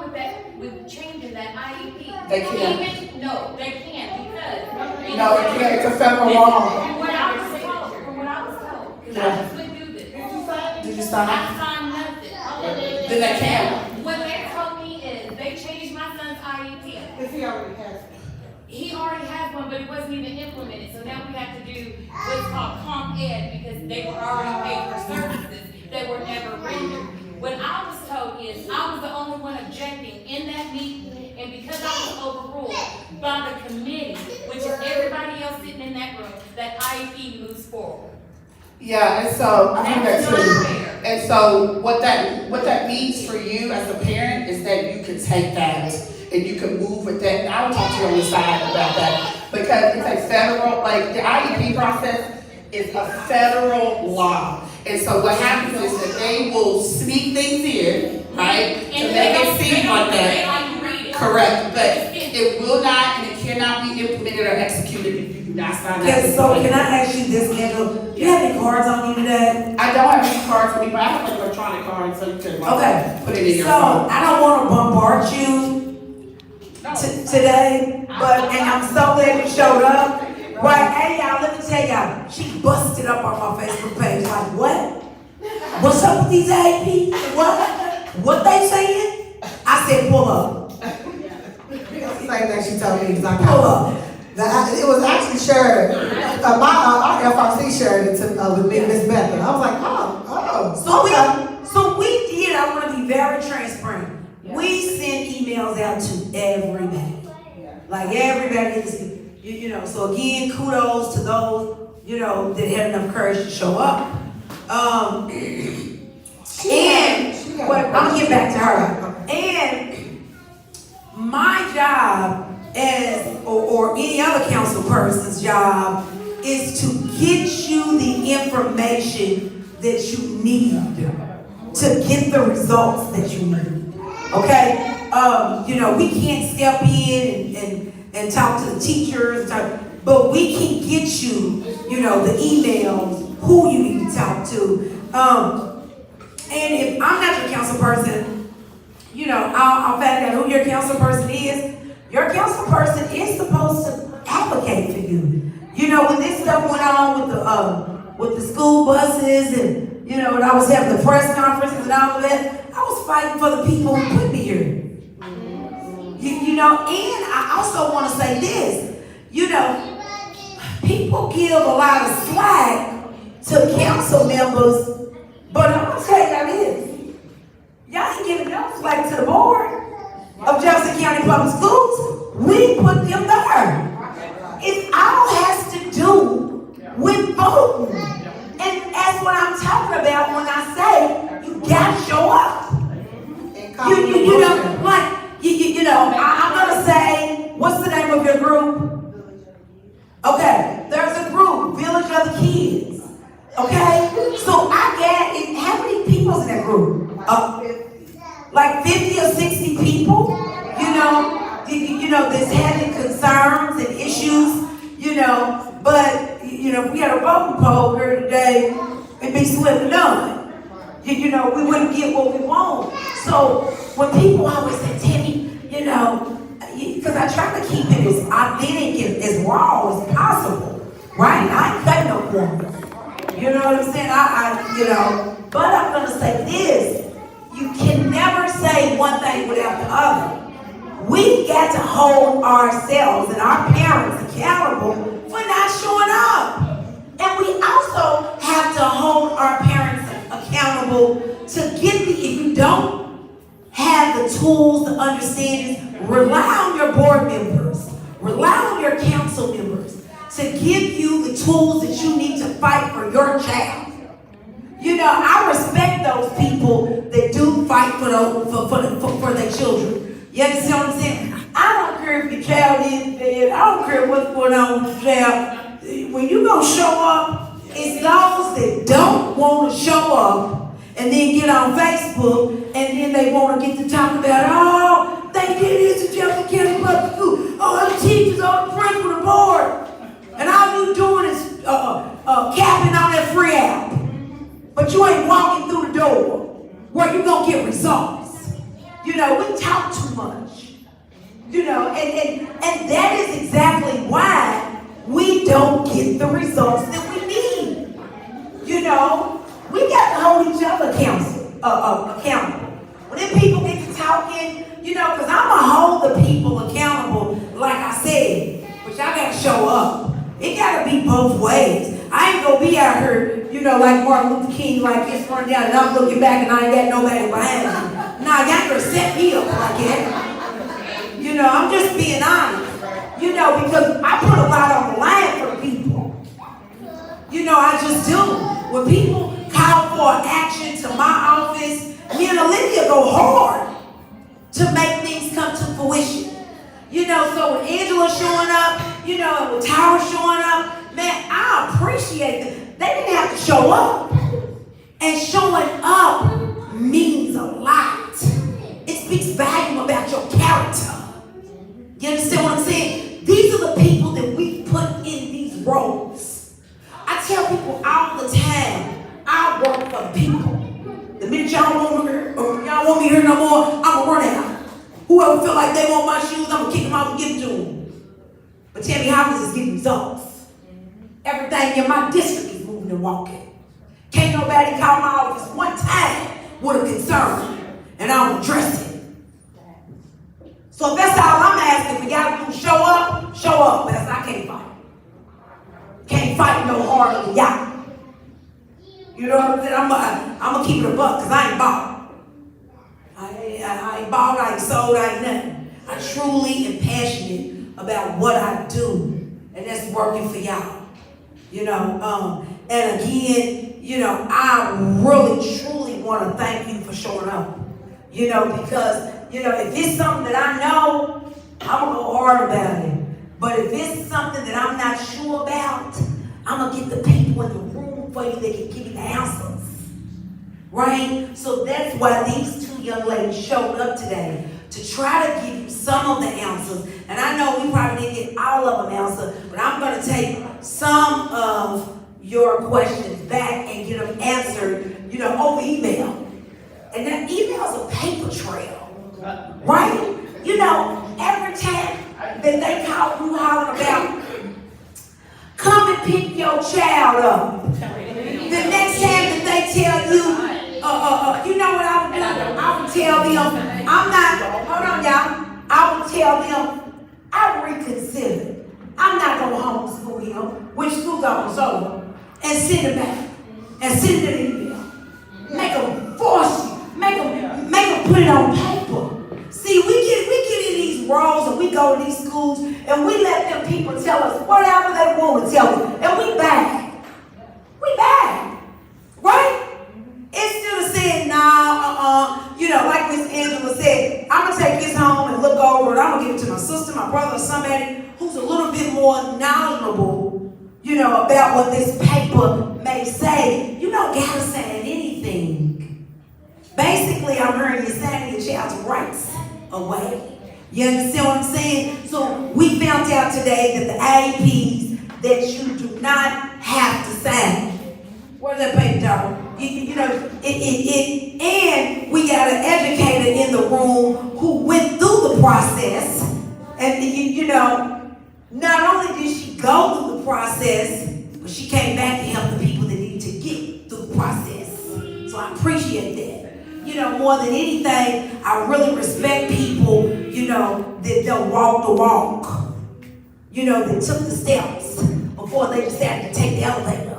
with changing that IEP. They can't. No, they can't, because. No, they can't. It's a federal law. From what I was told, because I just went through this. Did you sign? I signed nothing. Then they can't. What they told me is they changed my son's IEP. Because he already has it. He already has one, but it wasn't even implemented, so now we have to do what's called comp ed, because they were already paid for services that were never rendered. What I was told is, I was the only one objecting in that meeting, and because I was overruled by the committee, which is everybody else sitting in that room, that IEP moves forward. Yeah, and so I heard that That's not too. fair. And so what that means for you as a parent is that you can take that and you can move with that. And I will talk to you on the side about that, because it's a federal, like the IEP process is a federal law. And so what happens is that they will sneak things in, right, to make it seem like that. Correct, but it will not and it cannot be implemented or executed if you do not sign that. Okay, so can I ask you this, Kendall? Do you have any cards on you today? I don't have any cards with me, but I have an electronic card, so you can Okay. put it in your So, phone. I don't wanna bombard you today, and I'm so glad you showed up. Right, hey y'all, let me tell y'all, she busted up on my Facebook page, like, what? What's up with these APs? What? what they saying, I said, pull up, Same thing she told me, because I pull got, up. it was actually shared, our FRC shared it with me and Miss Bethany. I was like, So we did, I wanna be very transparent. We send emails out to everybody. Like everybody is, you know, so again, kudos to those, you know, that had enough courage to show up. But I'm gonna get back to her. And my job or any other council person's job is to get you the information that you need to get the results that you need. Okay? You know, we can't step in and talk to the teachers, but we can get you, you know, the emails, who you need to talk to. And if I'm not your council person, you know, I'll find out who your council person is. Your council person is supposed to advocate for you. You know, when this stuff went on with the school buses and, you know, and I was having the press conferences and all of that, I was fighting for the people who put me here. You know, and I also want to say this, you know, people give a lot of slack to council members, but I'm going to tell y'all this. Y'all ain't giving no slack to the board of Jefferson County Public Schools. We put them there. It all has to do with voting. And that's what I'm talking about when I say you got to show up. You know, like, you know, I'm going to say, what's the name of your group? Okay, there's a group, Village of the Kids. Okay, so I get, how many people's in that group? Like 50 or 60 people, you know, that's having concerns and issues, you know, but, you know, if we had a voting poll here today, it'd be slim to none. You know, we wouldn't get what we want. So when people always say, Tammy, you know, because I try to keep it as authentic and as raw as possible, right? I ain't cutting no corners. You know what I'm saying? You know, but I'm gonna say this: you can never say one thing without the other. We got to hold ourselves and our parents accountable for not showing up, and we also have to hold our parents accountable to get if you don't have the tools to understand it, rely on your board members, rely on your council members to give you the tools that you need to fight for your child. You know, I respect those people that do fight for their children. You understand what I'm saying? I don't care if your child is dead. I don't care what's going on with your child. When you gonna show up, it's those that don't want to show up and then get on Facebook and then they want to get to talk about, oh, they did this in Jefferson County Public School. Oh, the teachers, all the principal, the board. And all you doing is capping on that free app. But you ain't walking through the door where you gonna get results. You know, we talk too much. You know, and that is exactly why we don't get the results that we need. You know, we got to hold each other accountable. When them people get to talking, you know, because I'm going to hold the people accountable, like I said, but y'all got to show up. It got to be both ways. I ain't going to be out here, you know, like Martin Luther King, like it's run down and I'm looking back and I ain't got nobody behind me. Nah, y'all gonna set me up like that. You know, I'm just being honest. You know, because I put a lot on the line for people. You know, I just do. When people call for action to my office, me and Olivia go hard to make things come to fruition. You know, so when Angela's showing up, you know, and with Tara showing up, man, I appreciate it. They didn't have to show up. And showing up means a lot. It speaks volume about your character. You understand what I'm saying? These are the people that we put in these roles. I tell people all the time, I work for the people. The minute y'all want me here, or y'all want me here no more, I'm gonna run out. Whoever feel like they want my shoes, I'm gonna kick them out and give them to them. But Tammy Hawkins is getting results. Everything in my district is moving and walking. Can't nobody call my office one time with a concern. and I don't address it. So if that's all I'm asking for y'all to do, show up, but I can't fight. Can't fight no harder than y'all. You know what I'm saying? I'm gonna keep it a buck, cause I ain't bought. I ain't bought, I ain't sold, I ain't nothing. I truly am passionate about what I do, and that's working for y'all. You know, and again, you know, I really, truly want to thank you for showing up. You know, because, you know, if it's something that I know, I'm gonna go hard about it. But if it's something that I'm not sure about, I'm gonna get the people in the room for you that can give you the answers. Right? So that's why these two young ladies showed up today, to try to give you some of the answers. And I know we probably didn't get all of them answered, but I'm going to take some of your questions back and get them answered, you know, over email. And that email's a paper trail, right? You know, every time that they call you hollering about, come and pick your child up. The next time that they tell you, you know what I would do? I would tell them, hold on y'all, I would tell them, I reconsider. I'm not going to homeschool him, which school goes over, and send it back, and send it in email. Make them force you, make them put it on paper. See, we get in these roles and we go to these schools and we let them people tell us whatever they want to tell us, and we back. We back, right? Instead of saying, you know, like Miss Angela said, I'm going to take this home and look over it. I'm going to give it to my sister, my brother, or somebody who's a little bit more knowledgeable, you know, about what this paper may say. You don't got to sign anything. Basically, I'm hearing you signing your child's rights away. You understand what I'm saying? So we found out today that the IEPs that you do not have to sign. Where's that paper, dog? You know, and we got an educator in the room who went through the process. And, you know, not only did she go through the process, but she came back to help the people that needed to get through the process. So I appreciate that. You know, more than anything, I really respect people, you know, that they'll walk the walk. You know, that took the steps before they decided to take the elevator.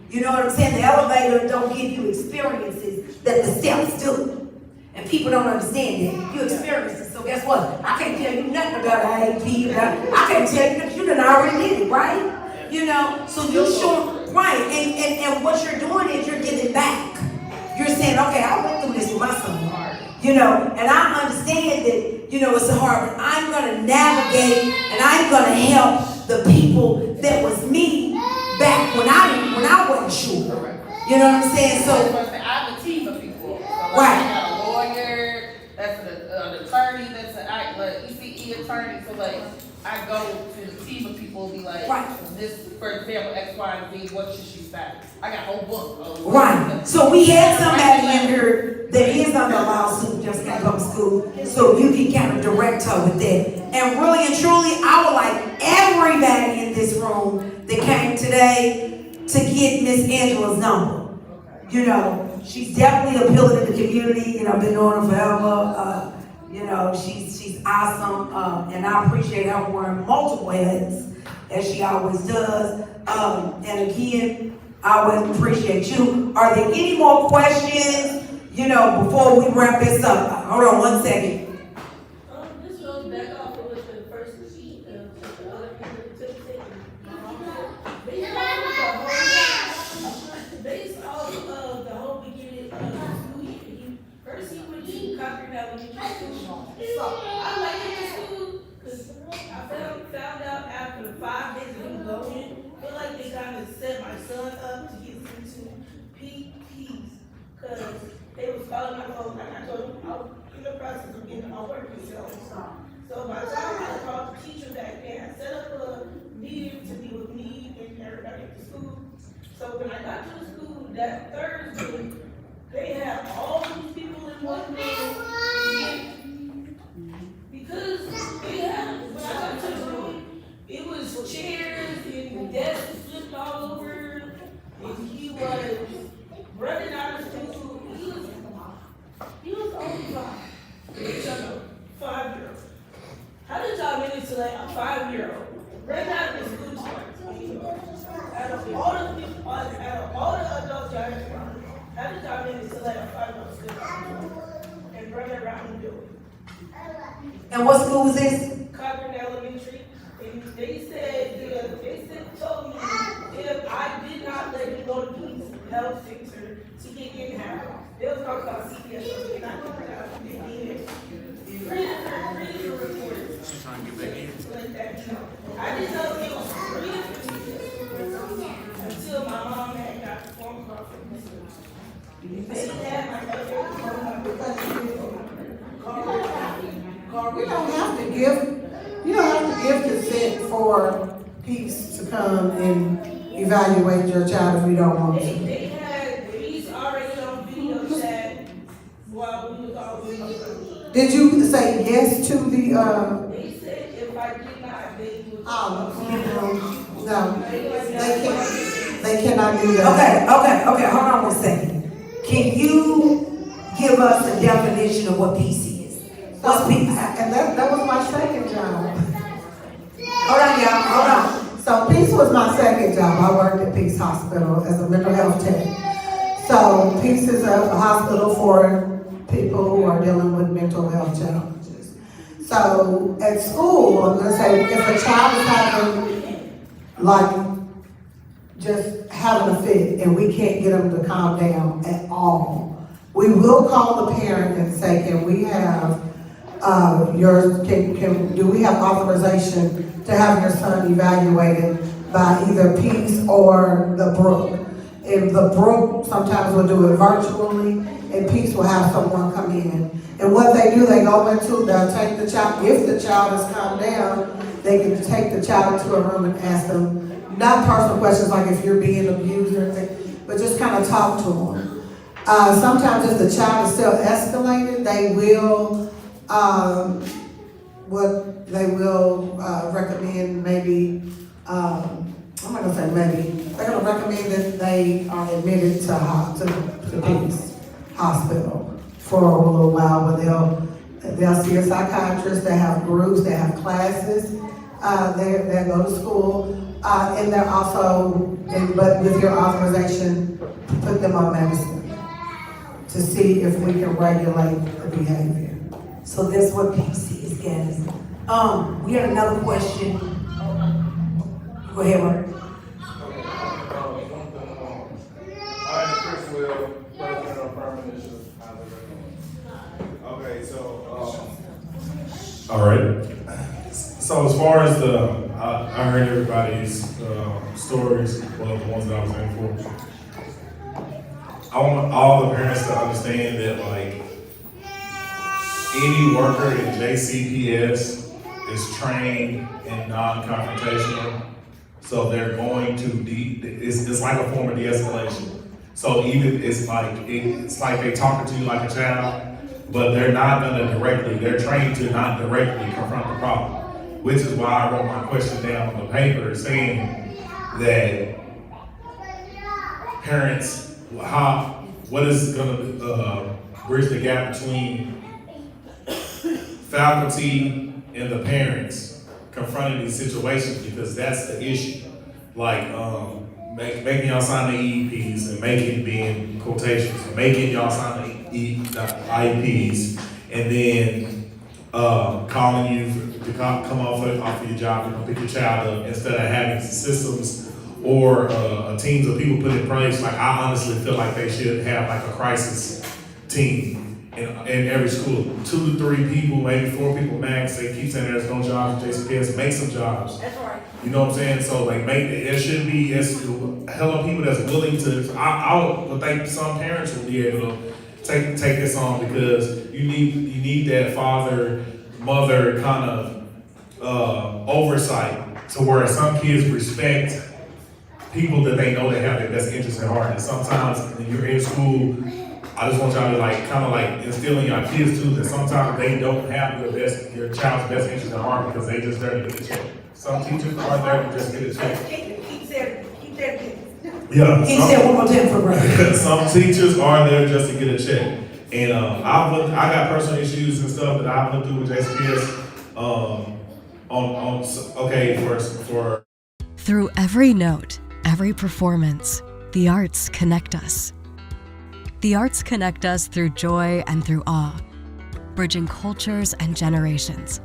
You know what I'm saying? The elevator don't give you experiences that the steps do. And people don't understand that. You experience it. So guess what? I can't tell you nothing about IEP. I can't tell you that you done already did it, right? You know, so you sure, right. And what you're doing is you're giving back. You're saying, okay, I went through this with my son. You know, and I understand that, you know, it's hard, but I'm going to navigate and I'm going to help the people that was me back when I wasn't sure. You know what I'm saying? So I have a team of people. So right. I got a lawyer, that's an attorney, that's an ECE attorney. So like I go to the team of people and be like, right. This, for example, X, Y, and Z, what should she say? I got a whole book. Right. So we had somebody in here that is under a lawsuit, just got to go to school. So you can kind of direct her with that. And really and truly, I would like everybody in this room that came today to get Miss Angela's number. You know, she's definitely a pillar in the community. You know, I've been knowing her forever. You know, she's awesome. And I appreciate her wearing multiple hats, as she always does. And again, I always appreciate you. Are there any more questions, you know, before we wrap this up? Hold on one second. This goes back off of what the first sheet, the other people took it. Based off of the whole beginning of the school year, first he went to Concord Elementary School. So I like it school because I found out after 5 days of him going, I feel like they kind of set my son up to get into PPs because they was calling my phone, like I told them, I was in the process of getting my work results. So by the time I called the teacher back there, I set up a meeting to be with me and everybody at the school. So when I got to the school that Thursday, they had all these people in one room. Because they had, when I got to the room, it was chairs and desks flipped all over. And he was running out of school. He was the only And what school was this? Cochran Elementary, and they told me if I did not let him go to police health center to get in-house, they was gonna call CPS, so they not gonna have to get in. Read the report. Let that know. I didn't know it was free until my mom had got the phone call from the school. They didn't have my You don't have to give consent for Peace to come and evaluate your child if you don't want to. They had, he's already on video chat while we was all video. Did you say yes to the, They said if I did not, they would. no, they cannot do that. Okay, hold on one second. Can you give us a definition of what peace is? What's peace? And that was my second job. Hold on, y'all, hold on. So Peace was my second job. I worked at Peace Hospital as a mental health tech. So Peace is a hospital for people who are dealing with mental health challenges. So at school, I'm gonna say, if a child is having, like, just having a fit and we can't get them to calm down at all, we will call the parent and say, can we have do we have authorization to have your son evaluated by either Peace or the Brook? If the Brook sometimes will do it virtually, and Peace will have someone come in. And what they do, they'll take the child, if the child has calmed down, they can take the child to a room and ask them, not personal questions like if you're being abused or anything, but just kind of talk to them. Sometimes if the child is still escalated, they will recommend maybe, I'm not gonna say maybe, they're gonna recommend that they are admitted to Peace Hospital for a little while, where they'll see a psychiatrist, they have groups, they have classes, they go to school, and they're also, but with your authorization, put them on medicine to see if we can regulate the behavior. So that's what peace is, guys. We had another question. Go ahead, Mark. I'm Chris Will, President of Farm Initiative. Okay, so, all right. So as far as I heard everybody's stories, well, the ones that I was in for. I want all the parents to understand that, like, any worker in JCPS is trained in non-confrontational. So they're going to it's like a form of de-escalation. So even it's like they talking to you like a child, but they're not gonna they're trained to not directly confront the problem. Which is why I wrote my question down on the paper saying that parents, what is gonna bridge the gap between faculty and the parents confronting these situations, because that's the issue. Like, making y'all sign the EEPs and making being quotations, and making y'all sign the IEPs, and then calling you to come off of your job and pick your child up, instead of having systems or teams of people put in place. Like, I honestly feel like they should have like a crisis team in every school. 2 to 3 people, maybe 4 people max. They keep saying there's no jobs in JCPS. Make some jobs. That's right. You know what I'm saying? So like, there should be a hell of people that's willing to. I would think some parents will be able to take this on, because you need that father, mother kind of oversight, to where some kids respect people that they know that have their best interests at heart. And sometimes when you're in school, I just want y'all to kind of instill in your kids too, that sometimes they don't have your child's best interest at heart, because they just there to get a check. Some teachers are there to just get a check. Keep that. Yeah. He said one more time for brother. Some teachers are there just to get a check. And I got personal issues and stuff that I went through with JCPS. For Through every note, every performance, the arts connect us. The arts connect us through joy and through awe. bridging cultures and generations.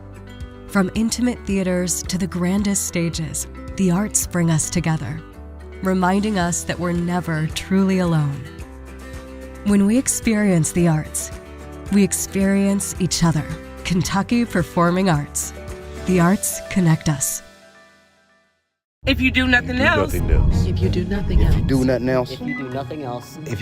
From intimate theaters to the grandest stages, the arts bring us together, reminding us that we're never truly alone. When we experience the arts, we experience each other. Kentucky Performing Arts. The arts connect us. If you do nothing else. If you do nothing else. If you do nothing else. If you do nothing else. If you